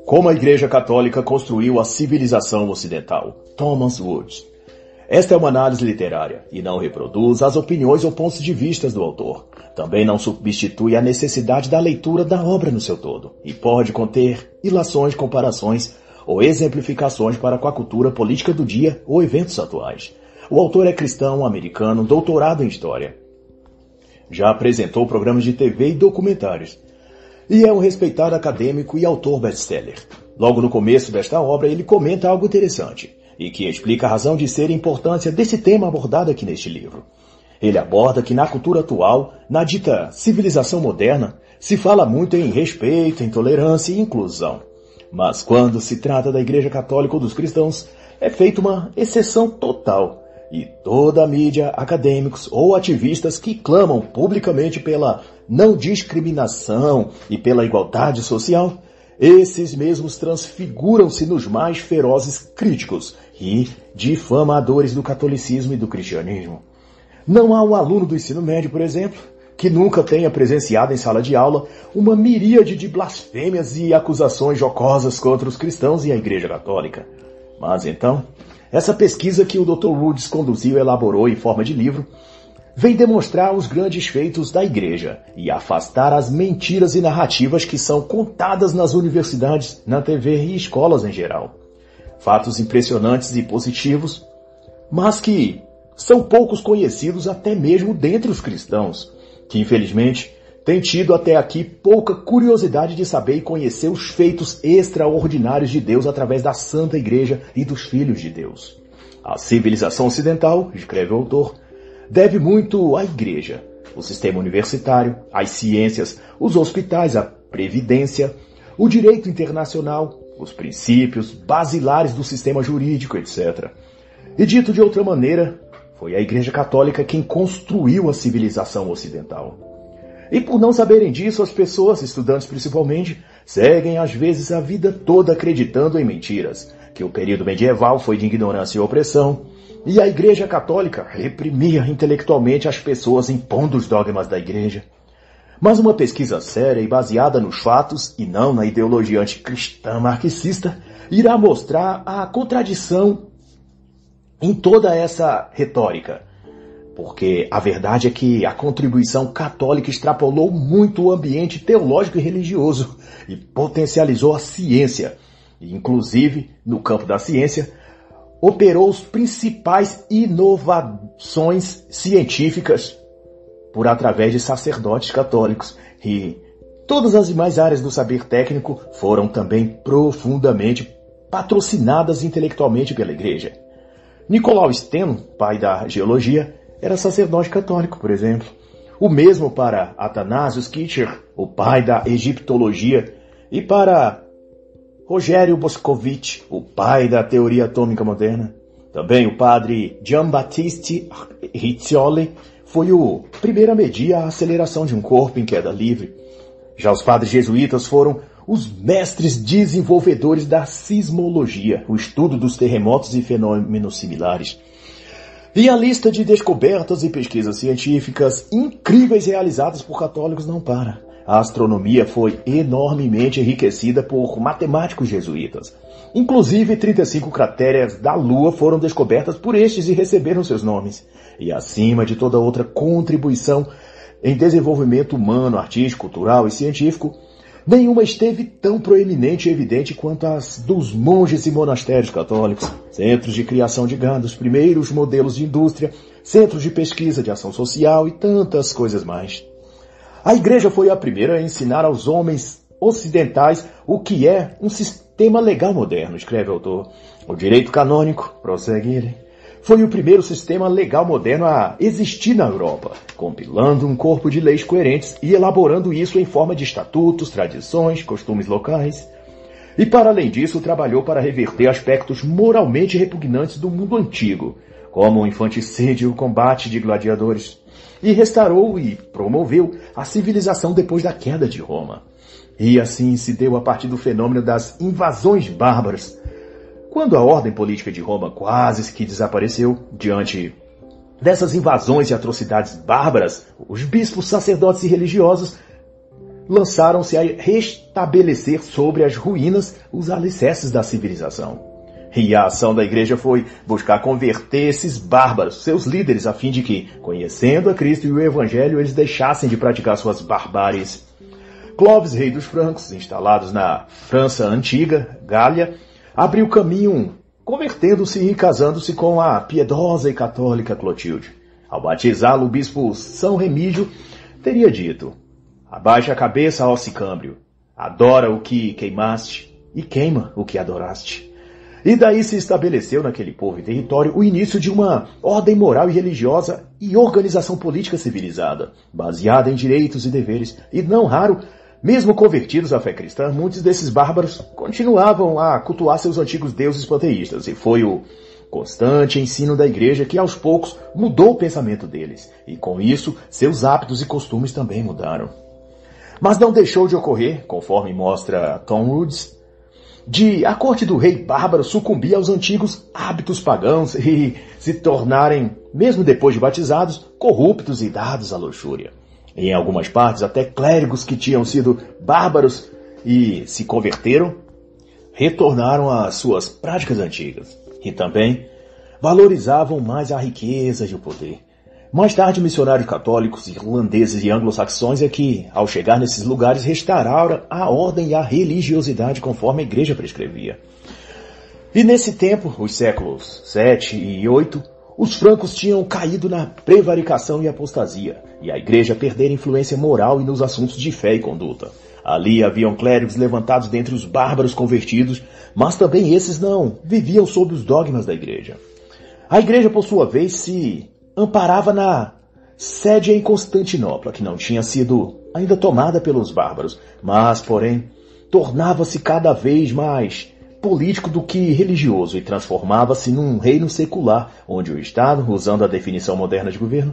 Como a Igreja Católica construiu a civilização ocidental. Thomas Woods. Esta é uma análise literária e não reproduz as opiniões ou pontos de vista do autor. Também não substitui a necessidade da leitura da obra no seu todo e pode conter ilações, comparações ou exemplificações para com a cultura política do dia ou eventos atuais. O autor é cristão americano, doutorado em História. Já apresentou programas de TV e documentários. E é um respeitado acadêmico e autor best-seller. Logo no começo desta obra, ele comenta algo interessante, e que explica a razão de ser e a importância desse tema abordado aqui neste livro. Ele aborda que na cultura atual, na dita civilização moderna, se fala muito em respeito, em tolerância e inclusão. Mas quando se trata da Igreja Católica ou dos cristãos, é feita uma exceção total. E toda a mídia, acadêmicos ou ativistas que clamam publicamente pela não discriminação e pela igualdade social, esses mesmos transfiguram-se nos mais ferozes críticos e difamadores do catolicismo e do cristianismo. Não há um aluno do ensino médio, por exemplo, que nunca tenha presenciado em sala de aula uma miríade de blasfêmias e acusações jocosas contra os cristãos e a Igreja Católica. Mas então, essa pesquisa que o Dr. Woods conduziu e elaborou em forma de livro vem demonstrar os grandes feitos da Igreja e afastar as mentiras e narrativas que são contadas nas universidades, na TV e escolas em geral. Fatos impressionantes e positivos, mas que são poucos conhecidos até mesmo dentre os cristãos, que infelizmente têm tido até aqui pouca curiosidade de saber e conhecer os feitos extraordinários de Deus através da Santa Igreja e dos Filhos de Deus. A civilização ocidental, escreve o autor, deve muito à Igreja, o sistema universitário, as ciências, os hospitais, a previdência, o direito internacional, os princípios basilares do sistema jurídico, etc. E dito de outra maneira, foi a Igreja Católica quem construiu a civilização ocidental. E por não saberem disso, as pessoas, estudantes principalmente, seguem às vezes a vida toda acreditando em mentiras, que o período medieval foi de ignorância e opressão, e a Igreja Católica reprimia intelectualmente as pessoas impondo os dogmas da Igreja. Mas uma pesquisa séria e baseada nos fatos, e não na ideologia anticristã marxista, irá mostrar a contradição em toda essa retórica. Porque a verdade é que a contribuição católica extrapolou muito o ambiente teológico e religioso e potencializou a ciência. E, inclusive, no campo da ciência, operou os principais inovações científicas por através de sacerdotes católicos. E todas as demais áreas do saber técnico foram também profundamente patrocinadas intelectualmente pela Igreja. Nicolau Steno, pai da geologia, era sacerdote católico, por exemplo. O mesmo para Athanasius Kircher, o pai da egiptologia, e para Rogério Boscovich, o pai da teoria atômica moderna. Também o padre Giambattista Riccioli foi o primeiro a medir a aceleração de um corpo em queda livre. Já os padres jesuítas foram os mestres desenvolvedores da sismologia, o estudo dos terremotos e fenômenos similares. E a lista de descobertas e pesquisas científicas incríveis realizadas por católicos não para. A astronomia foi enormemente enriquecida por matemáticos jesuítas. Inclusive, 35 crateras da Lua foram descobertas por estes e receberam seus nomes. E acima de toda outra contribuição em desenvolvimento humano, artístico, cultural e científico, nenhuma esteve tão proeminente e evidente quanto as dos monges e monastérios católicos, centros de criação de gado, os primeiros modelos de indústria, centros de pesquisa de ação social e tantas coisas mais. A Igreja foi a primeira a ensinar aos homens ocidentais o que é um sistema legal moderno, escreve o autor. O direito canônico, prossegue ele, foi o primeiro sistema legal moderno a existir na Europa, compilando um corpo de leis coerentes e elaborando isso em forma de estatutos, tradições, costumes locais. E para além disso, trabalhou para reverter aspectos moralmente repugnantes do mundo antigo, como o infanticídio e o combate de gladiadores, e restaurou e promoveu a civilização depois da queda de Roma. E assim se deu a partir do fenômeno das invasões bárbaras, quando a ordem política de Roma quase que desapareceu diante dessas invasões e atrocidades bárbaras. Os bispos, sacerdotes e religiosos lançaram-se a restabelecer sobre as ruínas os alicerces da civilização. E a ação da igreja foi buscar converter esses bárbaros, seus líderes, a fim de que, conhecendo a Cristo e o Evangelho, eles deixassem de praticar suas barbáries. Clovis, rei dos francos, instalados na França antiga, Gália, abriu caminho, convertendo-se e casando-se com a piedosa e católica Clotilde. Ao batizá-lo, o bispo São Remígio teria dito: abaixa a cabeça, ó Sicâmbrio, adora o que queimaste e queima o que adoraste. E daí se estabeleceu naquele povo e território o início de uma ordem moral e religiosa e organização política civilizada, baseada em direitos e deveres, e não raro, mesmo convertidos à fé cristã, muitos desses bárbaros continuavam a cultuar seus antigos deuses panteístas, e foi o constante ensino da igreja que aos poucos mudou o pensamento deles, e com isso seus hábitos e costumes também mudaram. Mas não deixou de ocorrer, conforme mostra Tom Woods, de a corte do rei bárbaro sucumbir aos antigos hábitos pagãos e se tornarem, mesmo depois de batizados, corruptos e dados à luxúria. Em algumas partes, até clérigos que tinham sido bárbaros e se converteram, retornaram às suas práticas antigas e também valorizavam mais a riqueza e o poder. Mais tarde, missionários católicos, irlandeses e anglo-saxões é que, ao chegar nesses lugares, restauraram a ordem e a religiosidade conforme a igreja prescrevia. E nesse tempo, os séculos 7 e 8, os francos tinham caído na prevaricação e apostasia, e a igreja perdera influência moral e nos assuntos de fé e conduta. Ali haviam clérigos levantados dentre os bárbaros convertidos, mas também esses não viviam sob os dogmas da igreja. A igreja, por sua vez, se amparava na sede em Constantinopla, que não tinha sido ainda tomada pelos bárbaros, mas, porém, tornava-se cada vez mais político do que religioso e transformava-se num reino secular, onde o Estado, usando a definição moderna de governo,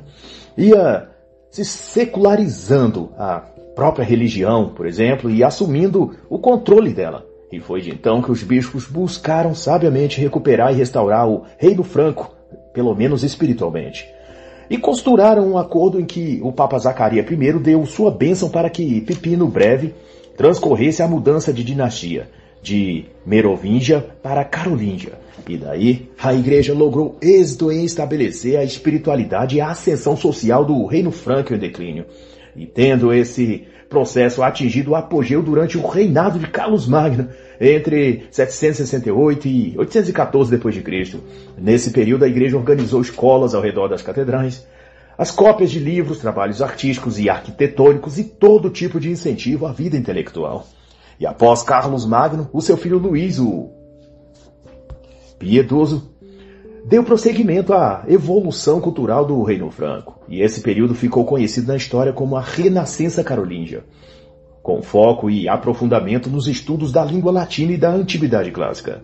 ia se secularizando a própria religião, por exemplo, e assumindo o controle dela. E foi de então que os bispos buscaram sabiamente recuperar e restaurar o reino franco, pelo menos espiritualmente. E costuraram um acordo em que o Papa Zacarias I deu sua bênção para que Pipino Breve transcorresse a mudança de dinastia, de Merovingia para Carolíngia. E daí a igreja logrou êxito em estabelecer a espiritualidade e a ascensão social do reino franco em declínio. E tendo esse processo atingido o apogeu durante o reinado de Carlos Magno, entre 768 e 814 d.C. Nesse período, a igreja organizou escolas ao redor das catedrais, as cópias de livros, trabalhos artísticos e arquitetônicos e todo tipo de incentivo à vida intelectual. E após Carlos Magno, o seu filho Luís, o Piedoso, deu prosseguimento à evolução cultural do Reino Franco, e esse período ficou conhecido na história como a Renascença Carolíngia, com foco e aprofundamento nos estudos da língua latina e da antiguidade clássica.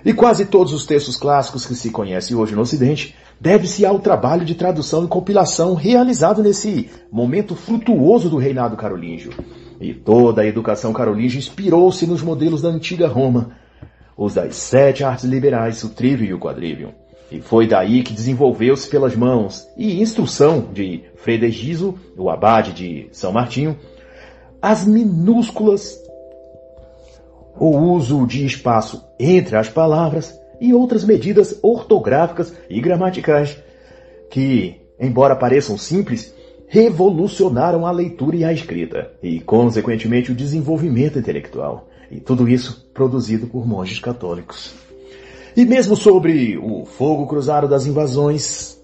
E quase todos os textos clássicos que se conhecem hoje no Ocidente deve-se ao trabalho de tradução e compilação realizado nesse momento frutuoso do reinado carolíngio. E toda a educação carolíngia inspirou-se nos modelos da antiga Roma, os das 7 artes liberais, o trivium e o quadrivium. E foi daí que desenvolveu-se pelas mãos e instrução de Fredegiso, o abade de São Martinho, as minúsculas, o uso de espaço entre as palavras e outras medidas ortográficas e gramaticais que, embora pareçam simples, revolucionaram a leitura e a escrita e, consequentemente, o desenvolvimento intelectual. E tudo isso produzido por monges católicos. E mesmo sobre o fogo cruzado das invasões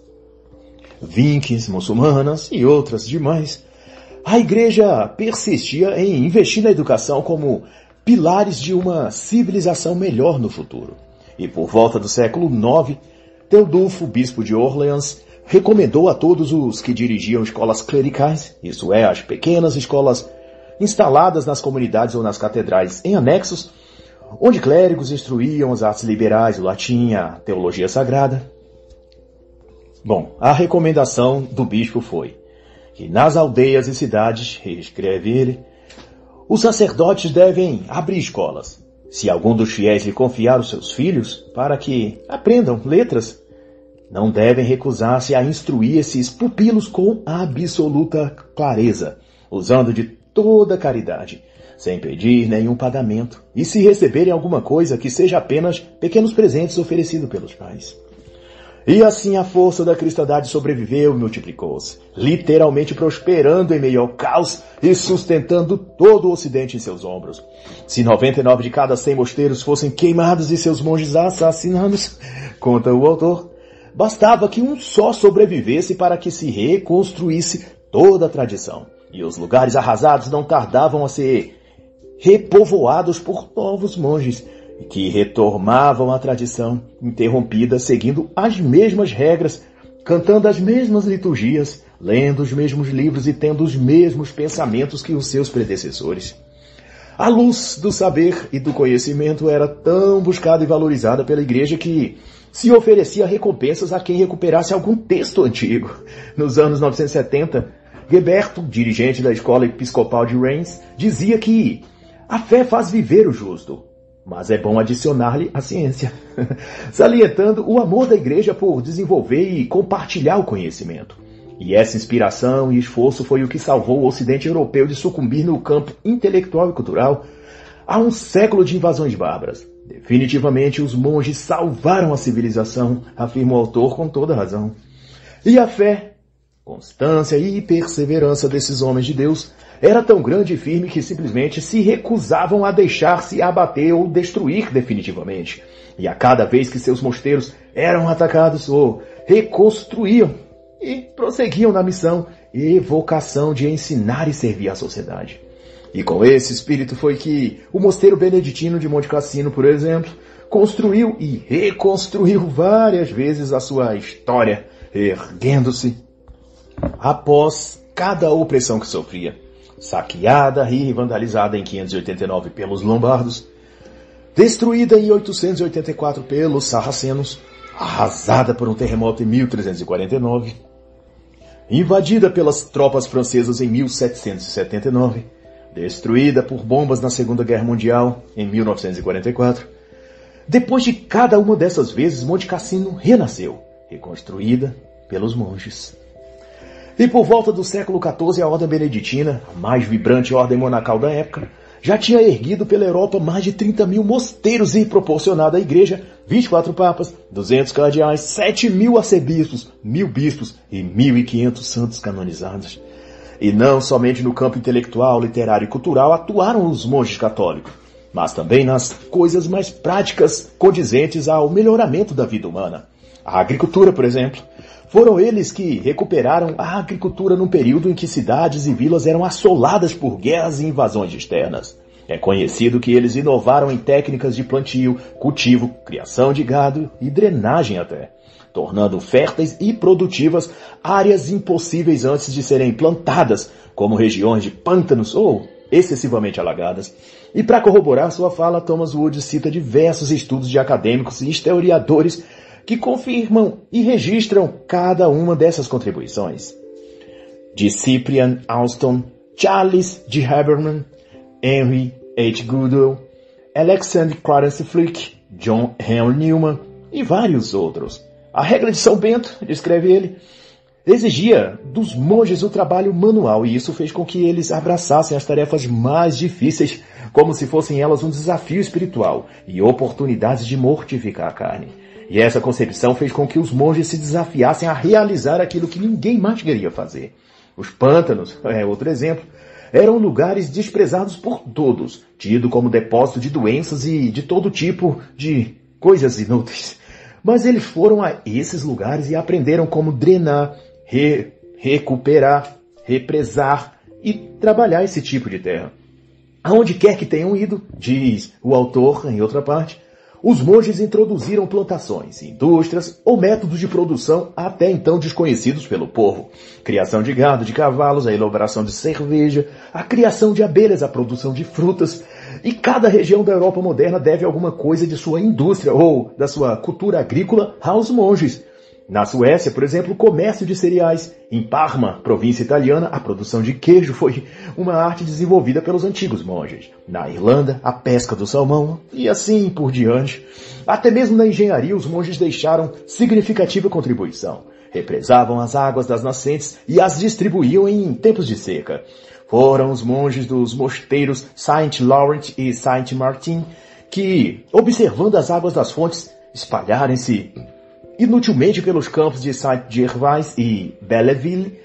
vinques, muçulmanas e outras demais, a igreja persistia em investir na educação como pilares de uma civilização melhor no futuro. E por volta do século IX, Teodulfo, bispo de Orleans, recomendou a todos os que dirigiam escolas clericais, isso é, as pequenas escolas instaladas nas comunidades ou nas catedrais em anexos, onde clérigos instruíam as artes liberais, o latim, a teologia sagrada. Bom, a recomendação do bispo foi que nas aldeias e cidades, escreve ele, os sacerdotes devem abrir escolas. Se algum dos fiéis lhe confiar os seus filhos para que aprendam letras, não devem recusar-se a instruir esses pupilos com absoluta clareza, usando de toda caridade, sem pedir nenhum pagamento, e se receberem alguma coisa que seja apenas pequenos presentes oferecidos pelos pais. E assim a força da cristandade sobreviveu e multiplicou-se, literalmente prosperando em meio ao caos e sustentando todo o Ocidente em seus ombros. Se 99 de cada 100 mosteiros fossem queimados e seus monges assassinados, conta o autor, bastava que um só sobrevivesse para que se reconstruísse toda a tradição. E os lugares arrasados não tardavam a ser repovoados por novos monges, que retomavam a tradição interrompida seguindo as mesmas regras, cantando as mesmas liturgias, lendo os mesmos livros e tendo os mesmos pensamentos que os seus predecessores. A luz do saber e do conhecimento era tão buscada e valorizada pela igreja que se oferecia recompensas a quem recuperasse algum texto antigo. Nos anos 970, Geberto, dirigente da escola episcopal de Reims, dizia que a fé faz viver o justo, mas é bom adicionar-lhe a ciência, salientando o amor da igreja por desenvolver e compartilhar o conhecimento. E essa inspiração e esforço foi o que salvou o Ocidente europeu de sucumbir no campo intelectual e cultural a um século de invasões bárbaras. Definitivamente os monges salvaram a civilização, afirma o autor com toda razão. E a fé, constância e perseverança desses homens de Deus era tão grande e firme que simplesmente se recusavam a deixar-se abater ou destruir definitivamente. E a cada vez que seus mosteiros eram atacados ou reconstruíam e prosseguiam na missão e vocação de ensinar e servir à sociedade. E com esse espírito foi que o mosteiro beneditino de Monte Cassino, por exemplo, construiu e reconstruiu várias vezes a sua história, erguendo-se após cada opressão que sofria. Saqueada e vandalizada em 589 pelos lombardos, destruída em 884 pelos sarracenos, arrasada por um terremoto em 1349, invadida pelas tropas francesas em 1779, destruída por bombas na Segunda Guerra Mundial em 1944. Depois de cada uma dessas vezes, Monte Cassino renasceu, reconstruída pelos monges. E por volta do século XIV, a Ordem Beneditina, a mais vibrante ordem monacal da época, já tinha erguido pela Europa mais de 30 mil mosteiros e proporcionado à Igreja 24 papas, 200 cardeais, 7 mil arcebispos, 1000 bispos e 1.500 santos canonizados. E não somente no campo intelectual, literário e cultural atuaram os monges católicos, mas também nas coisas mais práticas condizentes ao melhoramento da vida humana. A agricultura, por exemplo. Foram eles que recuperaram a agricultura num período em que cidades e vilas eram assoladas por guerras e invasões externas. É conhecido que eles inovaram em técnicas de plantio, cultivo, criação de gado e drenagem até, tornando férteis e produtivas áreas impossíveis antes de serem plantadas, como regiões de pântanos ou excessivamente alagadas. E para corroborar sua fala, Thomas Wood cita diversos estudos de acadêmicos e historiadores que confirmam e registram cada uma dessas contribuições. De Cyprian Alston, Charles G. Haberman, Henry H. Goodell, Alexander Clarence Flick, John Henry Newman e vários outros. A regra de São Bento, descreve ele, exigia dos monges o trabalho manual e isso fez com que eles abraçassem as tarefas mais difíceis como se fossem elas um desafio espiritual e oportunidades de mortificar a carne. E essa concepção fez com que os monges se desafiassem a realizar aquilo que ninguém mais queria fazer. Os pântanos, outro exemplo, eram lugares desprezados por todos, tido como depósito de doenças e de todo tipo de coisas inúteis. Mas eles foram a esses lugares e aprenderam como drenar, recuperar, represar e trabalhar esse tipo de terra. Aonde quer que tenham ido, diz o autor em outra parte, os monges introduziram plantações, indústrias ou métodos de produção até então desconhecidos pelo povo. Criação de gado, de cavalos, a elaboração de cerveja, a criação de abelhas, a produção de frutas. E cada região da Europa moderna deve alguma coisa de sua indústria ou da sua cultura agrícola aos monges. Na Suécia, por exemplo, o comércio de cereais. Em Parma, província italiana, a produção de queijo foi uma arte desenvolvida pelos antigos monges. Na Irlanda, a pesca do salmão e assim por diante. Até mesmo na engenharia, os monges deixaram significativa contribuição. Represavam as águas das nascentes e as distribuíam em tempos de seca. foram os monges dos mosteiros Saint Laurent e Saint Martin que, observando as águas das fontes espalharem-se inutilmente pelos campos de Saint-Gervais e Belleville,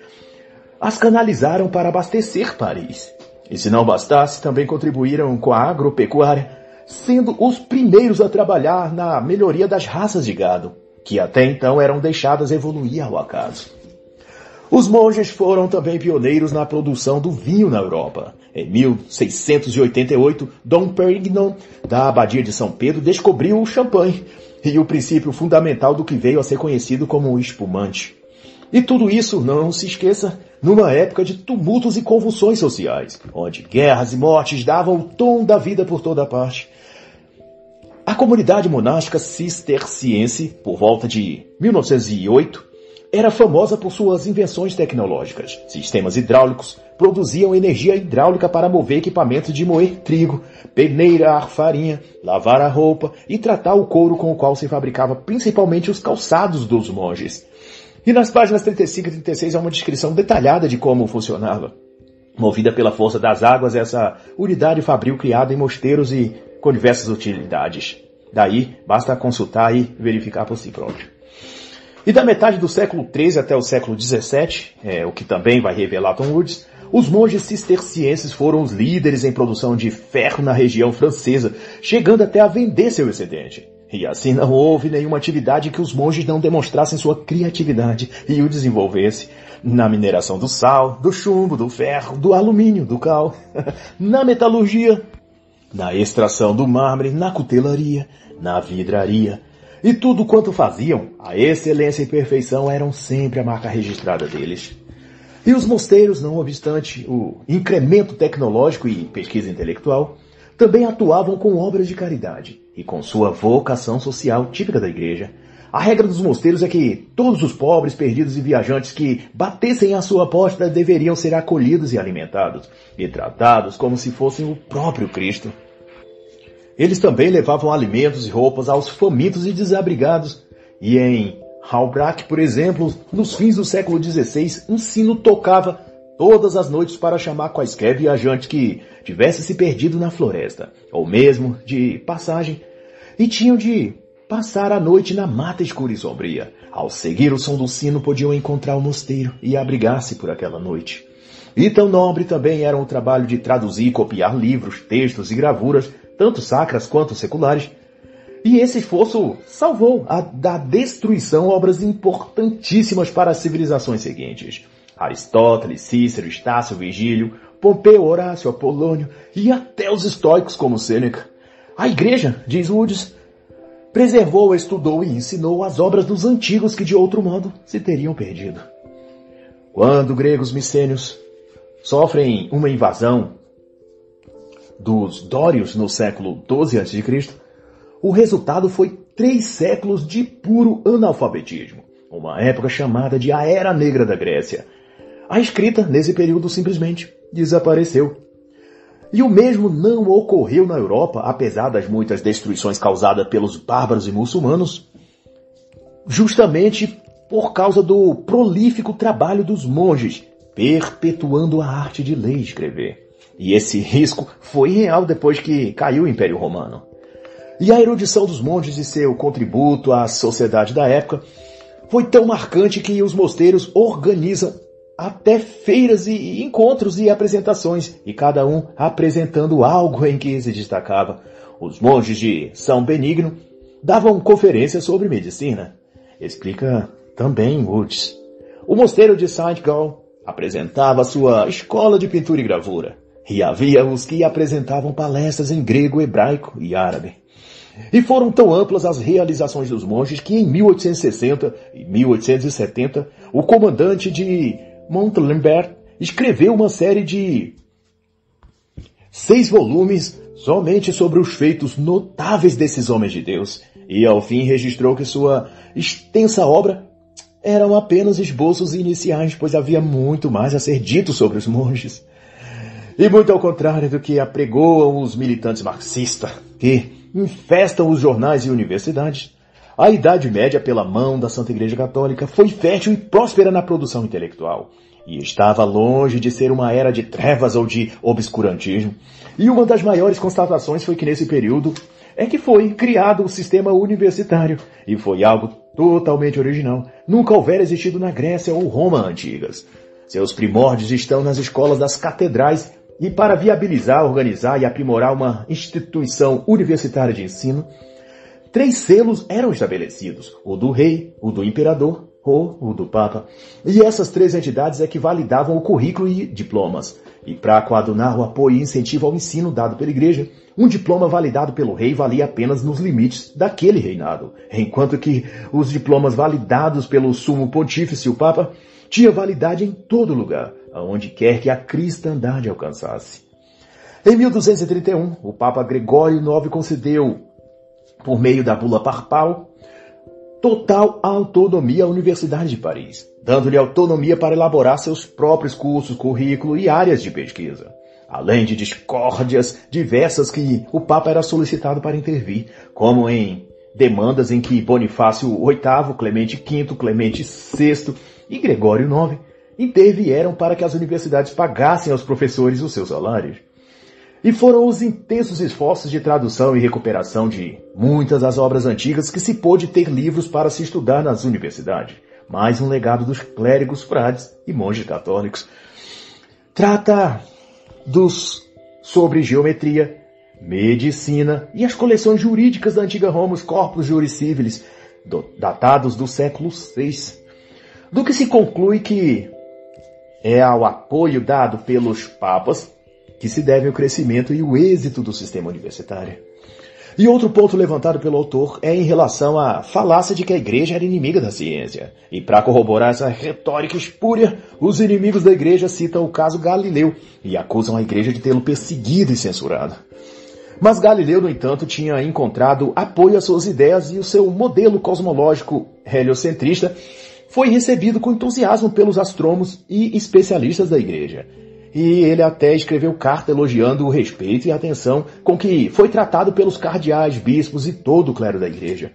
as canalizaram para abastecer Paris. E se não bastasse, também contribuíram com a agropecuária, sendo os primeiros a trabalhar na melhoria das raças de gado, que até então eram deixadas evoluir ao acaso. Os monges foram também pioneiros na produção do vinho na Europa. Em 1688, Dom Perignon, da Abadia de São Pedro, descobriu o champanhe e o princípio fundamental do que veio a ser conhecido como espumante. E tudo isso, não se esqueça, numa época de tumultos e convulsões sociais, onde guerras e mortes davam o tom da vida por toda parte. A comunidade monástica cisterciense, por volta de 1908, era famosa por suas invenções tecnológicas. Sistemas hidráulicos produziam energia hidráulica para mover equipamentos de moer trigo, peneirar farinha, lavar a roupa e tratar o couro com o qual se fabricava principalmente os calçados dos monges. E nas páginas 35 e 36 há uma descrição detalhada de como funcionava. Movida pela força das águas, essa unidade fabril criada em mosteiros e com diversas utilidades. Daí, basta consultar e verificar por si próprio. E da metade do século XIII até o século XVII, o que também vai revelar Tom Woods, os monges cistercienses foram os líderes em produção de ferro na região francesa, chegando até a vender seu excedente. E assim não houve nenhuma atividade que os monges não demonstrassem sua criatividade e o desenvolvesse. Na mineração do sal, do chumbo, do ferro, do alumínio, do cal, na metalurgia, na extração do mármore, na cutelaria, na vidraria. E tudo quanto faziam, a excelência e perfeição eram sempre a marca registrada deles. E os mosteiros, não obstante o incremento tecnológico e pesquisa intelectual, também atuavam com obras de caridade e com sua vocação social típica da igreja. A regra dos mosteiros é que todos os pobres, perdidos e viajantes que batessem à sua porta deveriam ser acolhidos e alimentados, e tratados como se fossem o próprio Cristo. Eles também levavam alimentos e roupas aos famintos e desabrigados. E em Halbrach, por exemplo, nos fins do século XVI, um sino tocava todas as noites para chamar quaisquer viajante que tivesse se perdido na floresta, ou mesmo de passagem, e tinham de passar a noite na mata escura e sombria. Ao seguir o som do sino, podiam encontrar o mosteiro e abrigar-se por aquela noite. E tão nobre também era o trabalho de traduzir e copiar livros, textos e gravuras, tanto sacras quanto seculares, e esse esforço salvou da destruição obras importantíssimas para as civilizações seguintes. Aristóteles, Cícero, Estácio, Virgílio, Pompeu, Horácio, Apolônio e até os estoicos como Sêneca. A igreja, diz Woods, preservou, estudou e ensinou as obras dos antigos que de outro modo se teriam perdido. Quando gregos micênios sofrem uma invasão dos dórios no século XII a.C., o resultado foi 3 séculos de puro analfabetismo, uma época chamada de a Era Negra da Grécia. A escrita, nesse período, simplesmente desapareceu. E o mesmo não ocorreu na Europa, apesar das muitas destruições causadas pelos bárbaros e muçulmanos, justamente por causa do prolífico trabalho dos monges, perpetuando a arte de ler e escrever. E esse risco foi real depois que caiu o Império Romano. E a erudição dos monges e seu contributo à sociedade da época foi tão marcante que os mosteiros organizam até feiras e encontros e apresentações, e cada um apresentando algo em que se destacava. Os monges de São Benigno davam conferências sobre medicina. Explica também Woods. O mosteiro de Saint-Gall apresentava sua escola de pintura e gravura. E havia os que apresentavam palestras em grego, hebraico e árabe. E foram tão amplas as realizações dos monges que em 1860 e 1870 o comandante de Montalembert escreveu uma série de 6 volumes somente sobre os feitos notáveis desses homens de Deus, e ao fim registrou que sua extensa obra eram apenas esboços iniciais, pois havia muito mais a ser dito sobre os monges. E muito ao contrário do que apregoam os militantes marxistas, que infestam os jornais e universidades, a Idade Média, pela mão da Santa Igreja Católica, foi fértil e próspera na produção intelectual. e estava longe de ser uma era de trevas ou de obscurantismo. E uma das maiores constatações foi que nesse período é que foi criado o sistema universitário, e foi algo totalmente original. Nunca houvera existido na Grécia ou Roma antigas. Seus primórdios estão nas escolas das catedrais, e para viabilizar, organizar e aprimorar uma instituição universitária de ensino, 3 selos eram estabelecidos: o do rei, o do imperador ou o do papa. E essas 3 entidades é que validavam o currículo e diplomas. E para coadunar o apoio e incentivo ao ensino dado pela igreja, um diploma validado pelo rei valia apenas nos limites daquele reinado, enquanto que os diplomas validados pelo sumo pontífice, o papa, tinha validade em todo lugar, aonde quer que a cristandade alcançasse. Em 1231, o Papa Gregório IX concedeu, por meio da bula papal, total autonomia à Universidade de Paris, dando-lhe autonomia para elaborar seus próprios cursos, currículo e áreas de pesquisa, além de discórdias diversas que o Papa era solicitado para intervir, como em demandas em que Bonifácio VIII, Clemente V, Clemente VI e Gregório IX intervieram para que as universidades pagassem aos professores os seus salários. E foram os intensos esforços de tradução e recuperação de muitas das obras antigas que se pôde ter livros para se estudar nas universidades. Mais um legado dos clérigos, frades e monges católicos. Trata sobre geometria, medicina e as coleções jurídicas da antiga Roma, os corpus juris civilis, datados do século VI. Do que se conclui que é ao apoio dado pelos papas que se deve o crescimento e o êxito do sistema universitário. E outro ponto levantado pelo autor é em relação à falácia de que a igreja era inimiga da ciência. E para corroborar essa retórica espúria, os inimigos da igreja citam o caso Galileu e acusam a igreja de tê-lo perseguido e censurado. Mas Galileu, no entanto, tinha encontrado apoio às suas ideias e o seu modelo cosmológico heliocentrista foi recebido com entusiasmo pelos astrônomos e especialistas da igreja. E ele até escreveu carta elogiando o respeito e a atenção com que foi tratado pelos cardeais, bispos e todo o clero da igreja.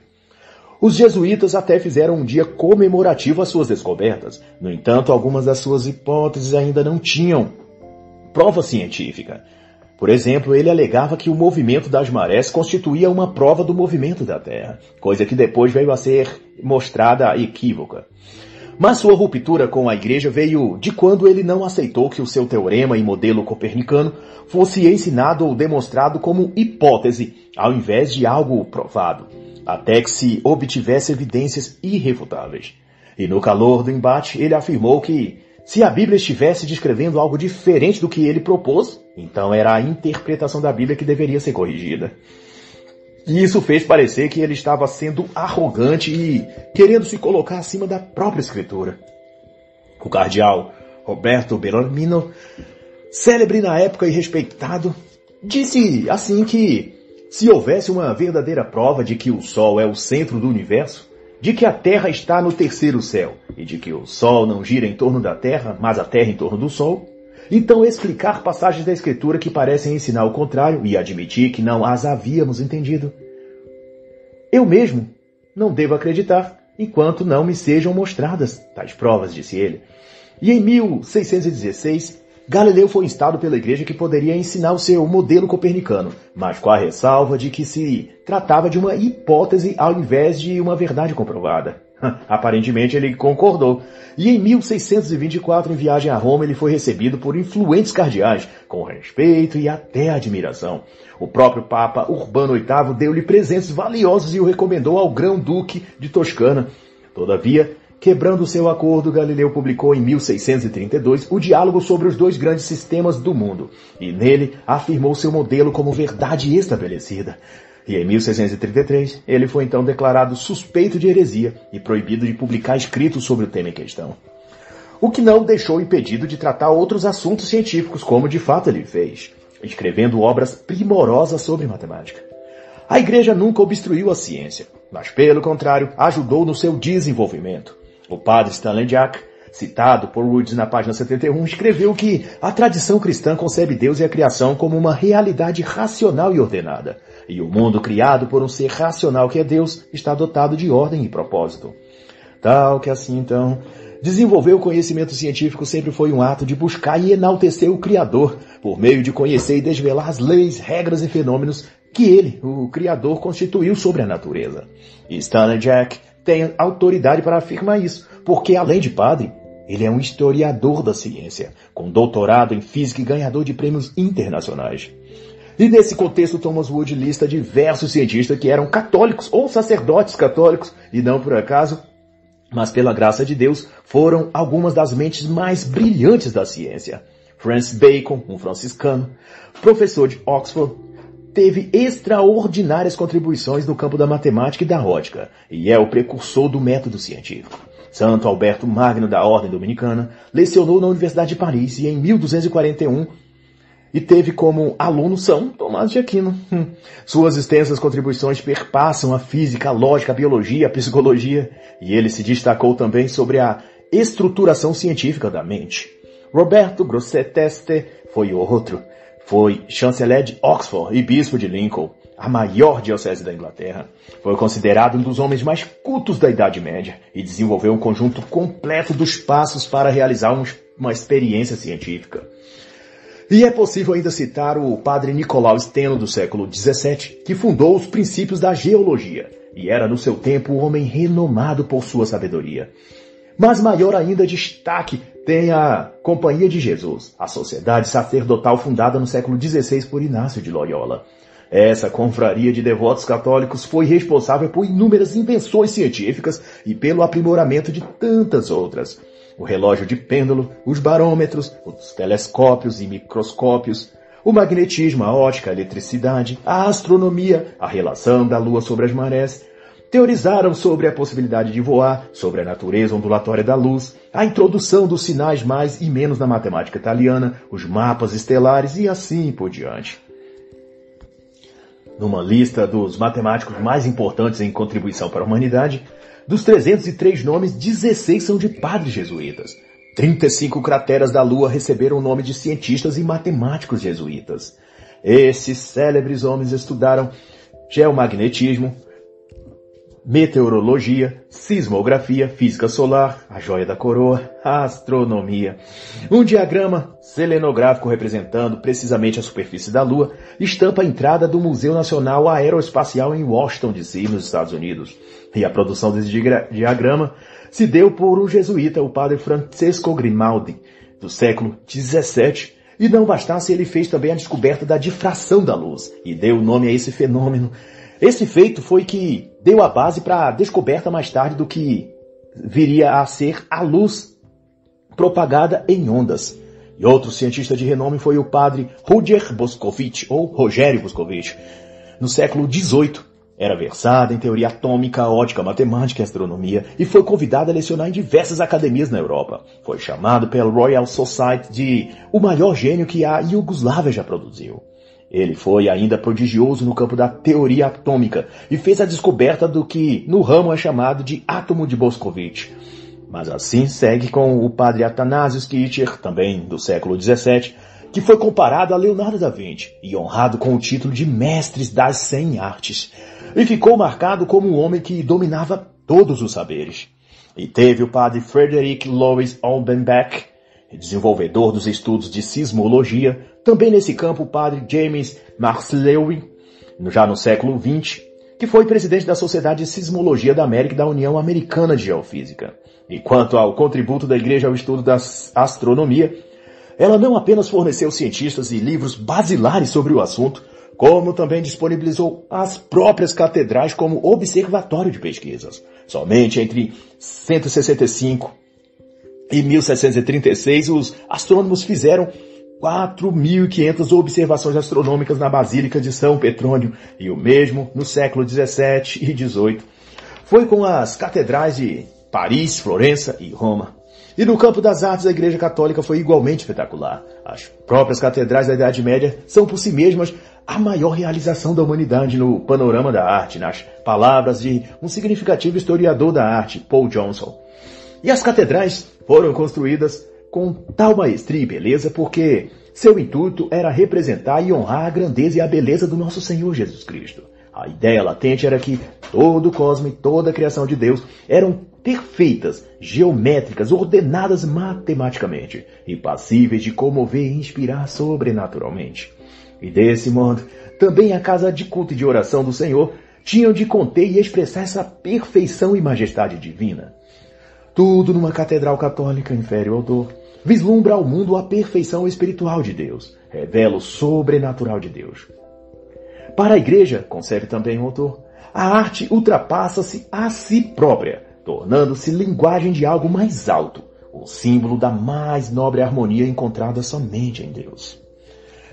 Os jesuítas até fizeram um dia comemorativo às suas descobertas. No entanto, algumas das suas hipóteses ainda não tinham prova científica. Por exemplo, ele alegava que o movimento das marés constituía uma prova do movimento da Terra, coisa que depois veio a ser mostrada equívoca. Mas sua ruptura com a igreja veio de quando ele não aceitou que o seu teorema e modelo copernicano fosse ensinado ou demonstrado como hipótese, ao invés de algo provado, até que se obtivesse evidências irrefutáveis. E no calor do embate, ele afirmou que, se a Bíblia estivesse descrevendo algo diferente do que ele propôs, então era a interpretação da Bíblia que deveria ser corrigida. E isso fez parecer que ele estava sendo arrogante e querendo se colocar acima da própria escritura. O cardeal Roberto Bellarmino, célebre na época e respeitado, disse assim que se houvesse uma verdadeira prova de que o Sol é o centro do universo, de que a Terra está no terceiro céu e de que o Sol não gira em torno da Terra, mas a Terra em torno do Sol, então explicar passagens da Escritura que parecem ensinar o contrário e admitir que não as havíamos entendido. Eu mesmo não devo acreditar enquanto não me sejam mostradas tais provas, disse ele. E em 1616, Galileu foi instado pela igreja que poderia ensinar o seu modelo copernicano, mas com a ressalva de que se tratava de uma hipótese ao invés de uma verdade comprovada. Aparentemente ele concordou, e em 1624, em viagem a Roma, ele foi recebido por influentes cardeais, com respeito e até admiração. O próprio Papa Urbano VIII deu-lhe presentes valiosos e o recomendou ao Grão-Duque de Toscana. Todavia, quebrando seu acordo, Galileu publicou em 1632 o Diálogo sobre os dois grandes sistemas do mundo, e nele afirmou seu modelo como verdade estabelecida. E em 1633, ele foi então declarado suspeito de heresia e proibido de publicar escritos sobre o tema em questão. O que não o deixou impedido de tratar outros assuntos científicos, como de fato ele fez, escrevendo obras primorosas sobre matemática. A igreja nunca obstruiu a ciência, mas pelo contrário, ajudou no seu desenvolvimento. O padre Stanley Jack, citado por Woods na página 71, escreveu que a tradição cristã concebe Deus e a criação como uma realidade racional e ordenada, e o mundo criado por um ser racional que é Deus está dotado de ordem e propósito. Tal que assim, então, Desenvolver o conhecimento científico sempre foi um ato de buscar e enaltecer o Criador, por meio de conhecer e desvelar as leis, regras e fenômenos que ele, o Criador, constituiu sobre a natureza. E Stanley Jack tem autoridade para afirmar isso, porque além de padre, ele é um historiador da ciência, com doutorado em física e ganhador de prêmios internacionais. E nesse contexto, Thomas Wood lista diversos cientistas que eram católicos ou sacerdotes católicos, e não por acaso, mas pela graça de Deus, foram algumas das mentes mais brilhantes da ciência. Francis Bacon, um franciscano, professor de Oxford, teve extraordinárias contribuições no campo da matemática e da ótica, e é o precursor do método científico. Santo Alberto Magno da Ordem Dominicana lecionou na Universidade de Paris e em 1241 e teve como aluno São Tomás de Aquino. Suas extensas contribuições perpassam a física, a lógica, a biologia, a psicologia, e ele se destacou também sobre a estruturação científica da mente. Roberto Grosseteste foi outro. Foi chanceler de Oxford e bispo de Lincoln, a maior diocese da Inglaterra. Foi considerado um dos homens mais cultos da Idade Média e desenvolveu um conjunto completo dos passos para realizar uma experiência científica. E é possível ainda citar o padre Nicolau Steno do século XVII, que fundou os princípios da geologia e era no seu tempo um homem renomado por sua sabedoria. Mas maior ainda destaque tem a Companhia de Jesus, a sociedade sacerdotal fundada no século XVI por Inácio de Loyola. Essa confraria de devotos católicos foi responsável por inúmeras invenções científicas e pelo aprimoramento de tantas outras. O relógio de pêndulo, os barômetros, os telescópios e microscópios, o magnetismo, a ótica, a eletricidade, a astronomia, a relação da lua sobre as marés. Teorizaram sobre a possibilidade de voar, sobre a natureza ondulatória da luz, a introdução dos sinais mais e menos na matemática italiana, os mapas estelares e assim por diante. Numa lista dos matemáticos mais importantes em contribuição para a humanidade, dos 303 nomes, 16 são de padres jesuítas. 35 crateras da Lua receberam o nome de cientistas e matemáticos jesuítas. Esses célebres homens estudaram geomagnetismo, meteorologia, sismografia, física solar, a joia da coroa, a astronomia. Um diagrama selenográfico representando precisamente a superfície da Lua estampa a entrada do Museu Nacional Aeroespacial em Washington, D.C., nos Estados Unidos. E a produção desse diagrama se deu por um jesuíta, o padre Francesco Grimaldi, do século XVII. E não bastasse, ele fez também a descoberta da difração da luz e deu nome a esse fenômeno. Esse feito foi que deu a base para a descoberta mais tarde do que viria a ser a luz propagada em ondas. E outro cientista de renome foi o padre Roger Boscovich, ou Rogério Boscovich. No século XVIII, era versado em teoria atômica, ótica, matemática e astronomia, e foi convidado a lecionar em diversas academias na Europa. Foi chamado pela Royal Society de o maior gênio que a Iugoslávia já produziu. Ele foi ainda prodigioso no campo da teoria atômica e fez a descoberta do que no ramo é chamado de átomo de Boscovich. Mas assim segue com o padre Athanasius Kircher, também do século XVII, que foi comparado a Leonardo da Vinci e honrado com o título de mestre das 100 artes. E ficou marcado como um homem que dominava todos os saberes. E teve o padre Frederick Louis Oldenbeck, desenvolvedor dos estudos de sismologia, também nesse campo o padre James Marslewin, já no século XX, que foi presidente da Sociedade de Sismologia da América e da União Americana de Geofísica. E quanto ao contributo da Igreja ao estudo da astronomia, ela não apenas forneceu cientistas e livros basilares sobre o assunto, como também disponibilizou as próprias catedrais como observatório de pesquisas. Somente entre 165 e 1736, os astrônomos fizeram 4.500 observações astronômicas na Basílica de São Petrônio, e o mesmo no século XVII e XVIII. Foi com as catedrais de Paris, Florença e Roma. E no campo das artes, a Igreja Católica foi igualmente espetacular. As próprias catedrais da Idade Média são por si mesmas a maior realização da humanidade no panorama da arte, nas palavras de um significativo historiador da arte, Paul Johnson. E as catedrais foram construídas com tal maestria e beleza porque seu intuito era representar e honrar a grandeza e a beleza do nosso Senhor Jesus Cristo. A ideia latente era que todo o cosmo e toda a criação de Deus eram perfeitas, geométricas, ordenadas matematicamente e passíveis de comover e inspirar sobrenaturalmente. E desse modo, também a casa de culto e de oração do Senhor tinham de conter e expressar essa perfeição e majestade divina. Tudo numa catedral católica, infere o autor, vislumbra ao mundo a perfeição espiritual de Deus, revela o sobrenatural de Deus. Para a igreja, concebe também o autor, a arte ultrapassa-se a si própria, tornando-se linguagem de algo mais alto, o símbolo da mais nobre harmonia encontrada somente em Deus.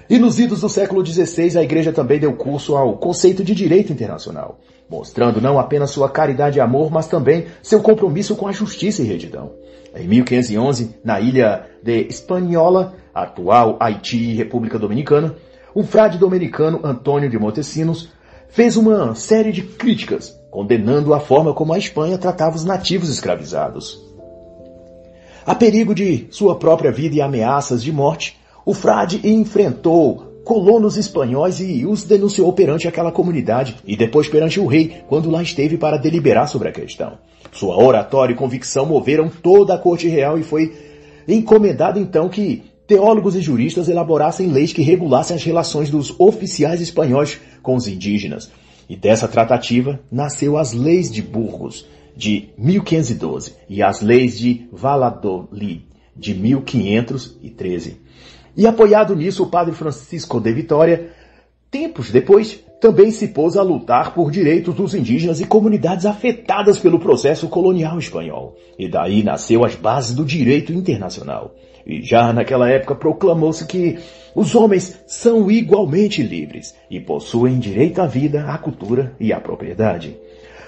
E nos idos do século XVI, a igreja também deu curso ao conceito de direito internacional, mostrando não apenas sua caridade e amor, mas também seu compromisso com a justiça e retidão. Em 1511, na ilha de Hispaniola, atual Haiti e República Dominicana, o frade dominicano Antônio de Montesinos fez uma série de críticas, condenando a forma como a Espanha tratava os nativos escravizados. A perigo de sua própria vida e ameaças de morte, o frade enfrentou colonos espanhóis e os denunciou perante aquela comunidade e depois perante o rei, quando lá esteve para deliberar sobre a questão. Sua oratória e convicção moveram toda a corte real e foi encomendado então que teólogos e juristas elaborassem leis que regulassem as relações dos oficiais espanhóis com os indígenas. E dessa tratativa nasceu as Leis de Burgos, de 1512, e as Leis de Valladolid, de 1513. E apoiado nisso, o padre Francisco de Vitória, tempos depois, também se pôs a lutar por direitos dos indígenas e comunidades afetadas pelo processo colonial espanhol. E daí nasceu as bases do direito internacional. E já naquela época proclamou-se que os homens são igualmente livres e possuem direito à vida, à cultura e à propriedade,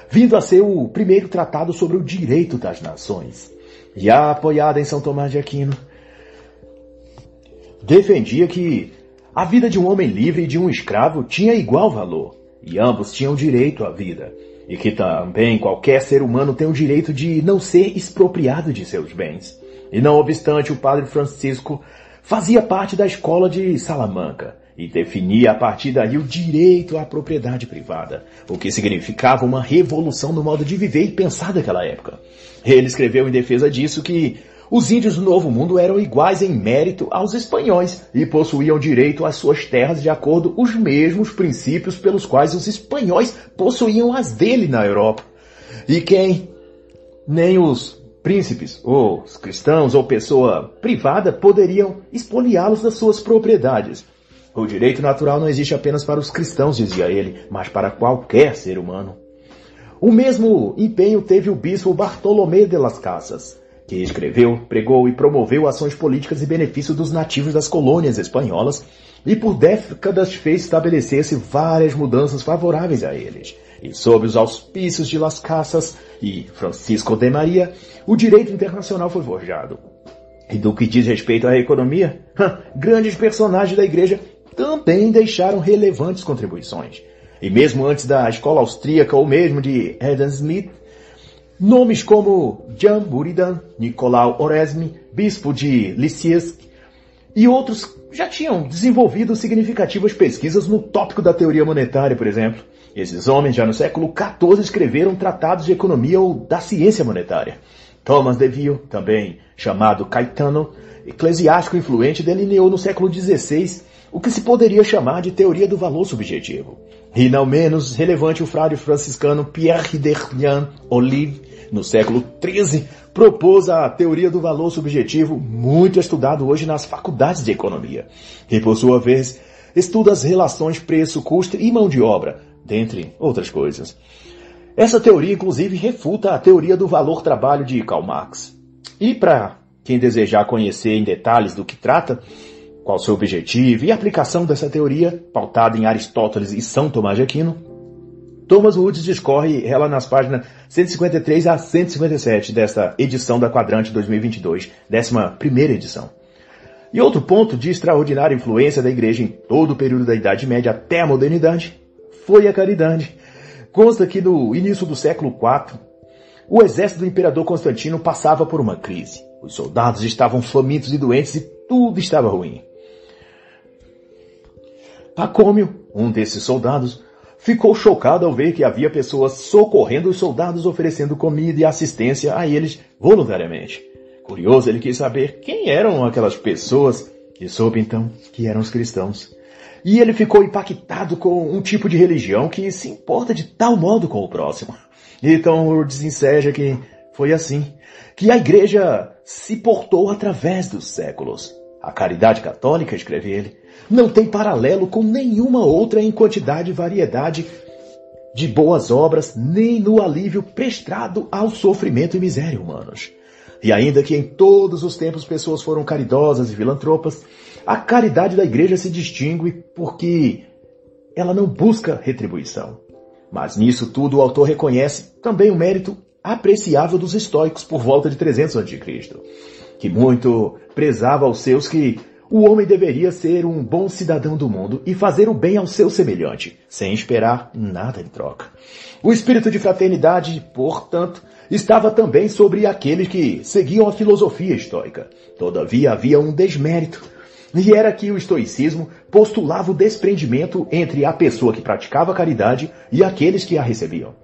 vindo a ser o primeiro tratado sobre o direito das nações. Já apoiada em São Tomás de Aquino, defendia que a vida de um homem livre e de um escravo tinha igual valor, e ambos tinham direito à vida, e que também qualquer ser humano tem o direito de não ser expropriado de seus bens. E não obstante, o padre Francisco fazia parte da escola de Salamanca e definia a partir daí o direito à propriedade privada, o que significava uma revolução no modo de viver e pensar daquela época. Ele escreveu em defesa disso que os índios do Novo Mundo eram iguais em mérito aos espanhóis e possuíam direito às suas terras de acordo com os mesmos princípios pelos quais os espanhóis possuíam as dele na Europa. E quem nem os príncipes, ou os cristãos, ou pessoa privada poderiam expoliá-los das suas propriedades. O direito natural não existe apenas para os cristãos, dizia ele, mas para qualquer ser humano. O mesmo empenho teve o bispo Bartolomé de las Casas, que escreveu, pregou e promoveu ações políticas em benefício dos nativos das colônias espanholas e por décadas fez estabelecer-se várias mudanças favoráveis a eles. E sob os auspícios de Las Casas e Francisco de Maria, o direito internacional foi forjado. E do que diz respeito à economia, grandes personagens da igreja também deixaram relevantes contribuições. E mesmo antes da escola austríaca ou mesmo de Adam Smith, nomes como Jan Buridan, Nicolau Oresme, bispo de Lisieux e outros já tinham desenvolvido significativas pesquisas no tópico da teoria monetária, por exemplo. Esses homens já no século XIV escreveram tratados de economia ou da ciência monetária. Thomas de Vio, também chamado Caetano, eclesiástico influente, delineou no século XVI o que se poderia chamar de teoria do valor subjetivo. E não menos relevante, o frade franciscano Pierre Hiderian Olive, no século XIII, propôs a teoria do valor subjetivo, muito estudado hoje nas faculdades de economia, e por sua vez estuda as relações preço-custo e mão de obra, dentre outras coisas. Essa teoria, inclusive, refuta a teoria do valor-trabalho de Karl Marx. E para quem desejar conhecer em detalhes do que trata, qual seu objetivo e aplicação dessa teoria, pautada em Aristóteles e São Tomás de Aquino, Thomas Woods discorre ela nas páginas 153 a 157 desta edição da Quadrante 2022, 11ª edição. E outro ponto de extraordinária influência da Igreja em todo o período da Idade Média até a modernidade foi a caridade. Consta que no início do século IV, o exército do imperador Constantino passava por uma crise. Os soldados estavam famintos e doentes e tudo estava ruim. Pacômio, um desses soldados, ficou chocado ao ver que havia pessoas socorrendo os soldados, oferecendo comida e assistência a eles voluntariamente. Curioso, ele quis saber quem eram aquelas pessoas e soube então que eram os cristãos. E ele ficou impactado com um tipo de religião que se importa de tal modo com o próximo. Então o desenseja que foi assim, que a igreja se portou através dos séculos. A caridade católica, escreve ele, não tem paralelo com nenhuma outra em quantidade e variedade de boas obras, nem no alívio prestado ao sofrimento e miséria humanos. E ainda que em todos os tempos pessoas foram caridosas e filantropas, a caridade da igreja se distingue porque ela não busca retribuição. Mas nisso tudo o autor reconhece também o mérito apreciável dos estoicos por volta de 300 a.C., que muito prezava aos seus que o homem deveria ser um bom cidadão do mundo e fazer o bem ao seu semelhante, sem esperar nada em troca. O espírito de fraternidade, portanto, estava também sobre aqueles que seguiam a filosofia estoica. Todavia havia um desmérito, e era que o estoicismo postulava o desprendimento entre a pessoa que praticava a caridade e aqueles que a recebiam.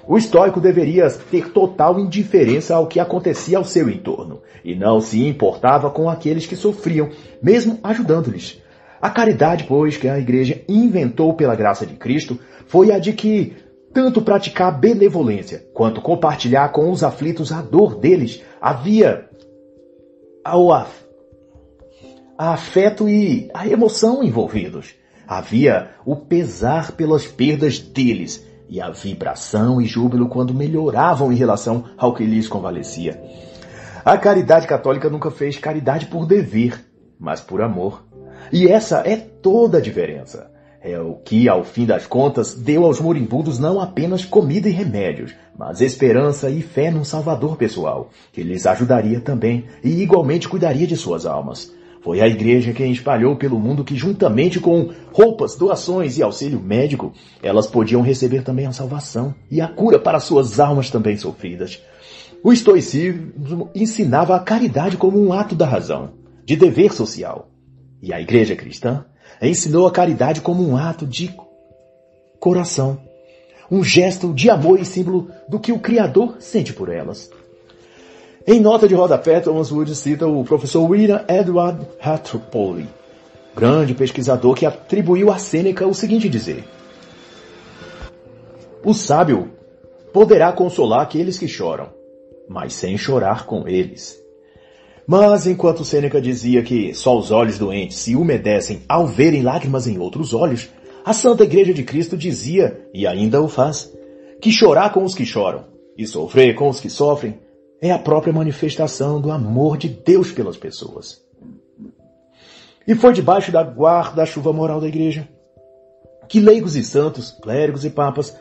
O estoico deveria ter total indiferença ao que acontecia ao seu entorno, e não se importava com aqueles que sofriam, mesmo ajudando-lhes. A caridade, pois, que a igreja inventou pela graça de Cristo, foi a de que tanto praticar benevolência, quanto compartilhar com os aflitos a dor deles, havia a afeto e a emoção envolvidos. Havia o pesar pelas perdas deles, e a vibração e júbilo quando melhoravam em relação ao que lhes convalescia. A caridade católica nunca fez caridade por dever, mas por amor. E essa é toda a diferença. É o que, ao fim das contas, deu aos moribundos não apenas comida e remédios, mas esperança e fé num Salvador pessoal, que lhes ajudaria também e igualmente cuidaria de suas almas. Foi a igreja quem espalhou pelo mundo que, juntamente com roupas, doações e auxílio médico, elas podiam receber também a salvação e a cura para suas almas também sofridas. O estoicismo ensinava a caridade como um ato da razão, de dever social. E a igreja cristã ensinou a caridade como um ato de coração, um gesto de amor e símbolo do que o Criador sente por elas. Em nota de rodapé, Thomas Wood cita o professor William Edward Hatropoli, grande pesquisador que atribuiu a Sêneca o seguinte dizer: o sábio poderá consolar aqueles que choram, mas sem chorar com eles. Mas enquanto Sêneca dizia que só os olhos doentes se umedecem ao verem lágrimas em outros olhos, a Santa Igreja de Cristo dizia, e ainda o faz, que chorar com os que choram e sofrer com os que sofrem é a própria manifestação do amor de Deus pelas pessoas. E foi debaixo da guarda-chuva moral da igreja que leigos e santos, clérigos e papas,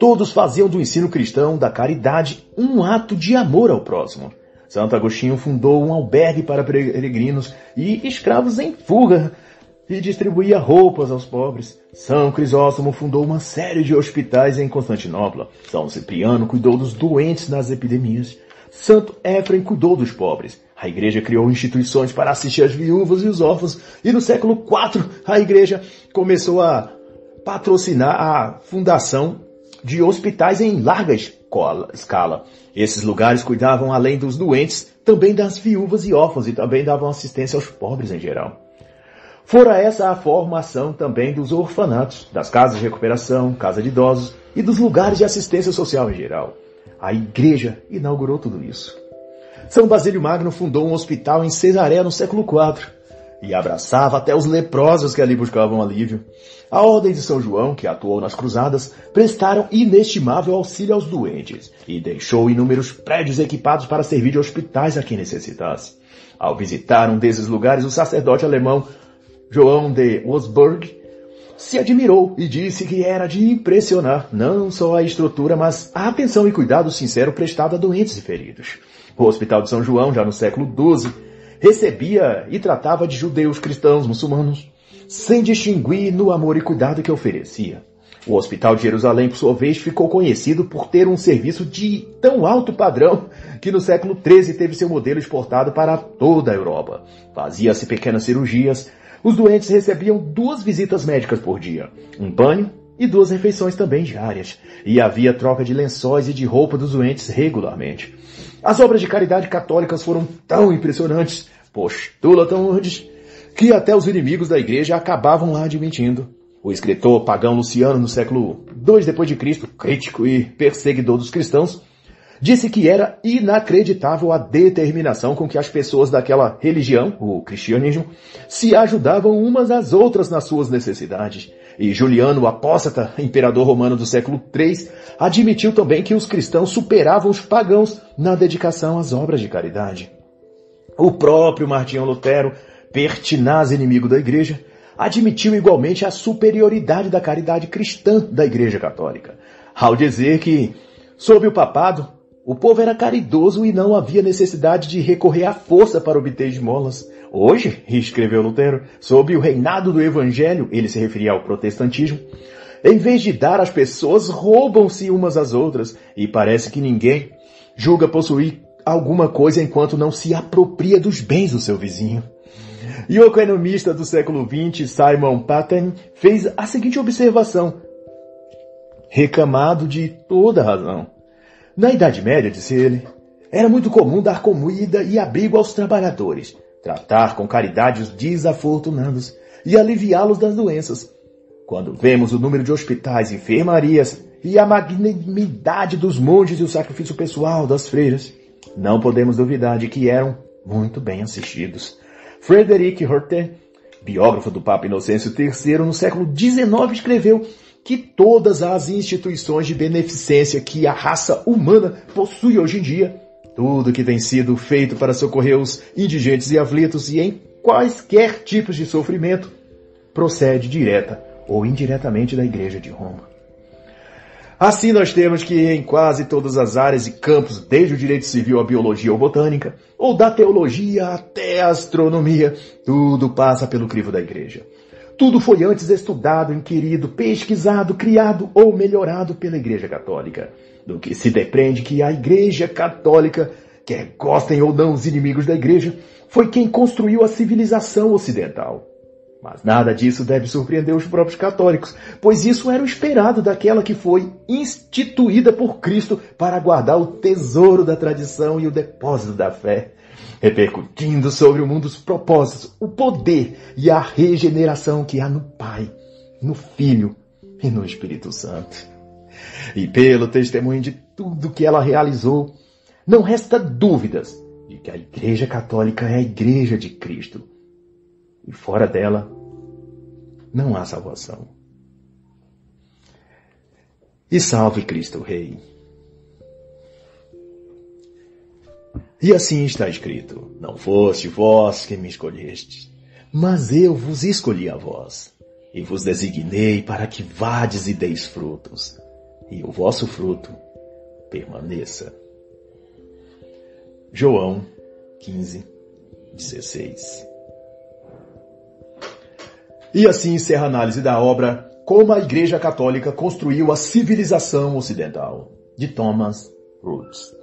todos faziam do ensino cristão da caridade um ato de amor ao próximo. Santo Agostinho fundou um albergue para peregrinos e escravos em fuga e distribuía roupas aos pobres. São Crisóstomo fundou uma série de hospitais em Constantinopla. São Cipriano cuidou dos doentes nas epidemias. Santo Éfrem cuidou dos pobres. A igreja criou instituições para assistir as viúvas e os órfãos. E no século IV, a igreja começou a patrocinar a fundação de hospitais em larga escala. Esses lugares cuidavam, além dos doentes, também das viúvas e órfãos e também davam assistência aos pobres em geral. Fora essa a formação também dos orfanatos, das casas de recuperação, casa de idosos e dos lugares de assistência social em geral. A igreja inaugurou tudo isso. São Basílio Magno fundou um hospital em Cesareia no século IV e abraçava até os leprosos que ali buscavam alívio. A Ordem de São João, que atuou nas cruzadas, prestaram inestimável auxílio aos doentes e deixou inúmeros prédios equipados para servir de hospitais a quem necessitasse. Ao visitar um desses lugares, o sacerdote alemão João de Wolfsburg se admirou e disse que era de impressionar não só a estrutura, mas a atenção e cuidado sincero prestado a doentes e feridos. O Hospital de São João, já no século XII, recebia e tratava de judeus, cristãos, muçulmanos, sem distinguir no amor e cuidado que oferecia. O Hospital de Jerusalém, por sua vez, ficou conhecido por ter um serviço de tão alto padrão que no século XIII teve seu modelo exportado para toda a Europa. Fazia-se pequenas cirurgias. Os doentes recebiam 2 visitas médicas por dia, um banho e 2 refeições também diárias, e havia troca de lençóis e de roupa dos doentes regularmente. As obras de caridade católicas foram tão impressionantes, postula tão grandes, que até os inimigos da igreja acabavam lá admitindo. O escritor pagão Luciano, no século II d.C., crítico e perseguidor dos cristãos, disse que era inacreditável a determinação com que as pessoas daquela religião, o cristianismo, se ajudavam umas às outras nas suas necessidades. E Juliano, o apóstata, imperador romano do século III, admitiu também que os cristãos superavam os pagãos na dedicação às obras de caridade. O próprio Martinho Lutero, pertinaz inimigo da igreja, admitiu igualmente a superioridade da caridade cristã da Igreja Católica, ao dizer que, sob o papado, o povo era caridoso e não havia necessidade de recorrer à força para obter esmolas. Hoje, escreveu Lutero, sob o reinado do Evangelho, ele se referia ao protestantismo, em vez de dar às pessoas, roubam-se umas às outras, e parece que ninguém julga possuir alguma coisa enquanto não se apropria dos bens do seu vizinho. E o economista do século XX, Simon Patten, fez a seguinte observação, recamado de toda razão. Na Idade Média, disse ele, era muito comum dar comida e abrigo aos trabalhadores, tratar com caridade os desafortunados e aliviá-los das doenças. Quando vemos o número de hospitais, enfermarias e a magnanimidade dos monges e o sacrifício pessoal das freiras, não podemos duvidar de que eram muito bem assistidos. Frederic Horter, biógrafo do Papa Inocêncio III, no século XIX, escreveu que todas as instituições de beneficência que a raça humana possui hoje em dia, tudo que tem sido feito para socorrer os indigentes e aflitos e em quaisquer tipos de sofrimento, procede direta ou indiretamente da Igreja de Roma. Assim nós temos que em quase todas as áreas e campos, desde o direito civil à biologia ou botânica, ou da teologia até a astronomia, tudo passa pelo crivo da Igreja. Tudo foi antes estudado, inquirido, pesquisado, criado ou melhorado pela Igreja Católica. Do que se depreende que a Igreja Católica, quer gostem ou não os inimigos da Igreja, foi quem construiu a civilização ocidental. Mas nada disso deve surpreender os próprios católicos, pois isso era o esperado daquela que foi instituída por Cristo para guardar o tesouro da tradição e o depósito da fé, repercutindo sobre o mundo os propósitos, o poder e a regeneração que há no Pai, no Filho e no Espírito Santo. E pelo testemunho de tudo que ela realizou, não resta dúvidas de que a Igreja Católica é a Igreja de Cristo. E fora dela, não há salvação. E salve Cristo Rei. E assim está escrito, não foste vós que me escolhestes, mas eu vos escolhi a vós, e vos designei para que vades e deis frutos, e o vosso fruto permaneça. João 15:16. E assim encerra a análise da obra Como a Igreja Católica Construiu a Civilização Ocidental, de Thomas Woods.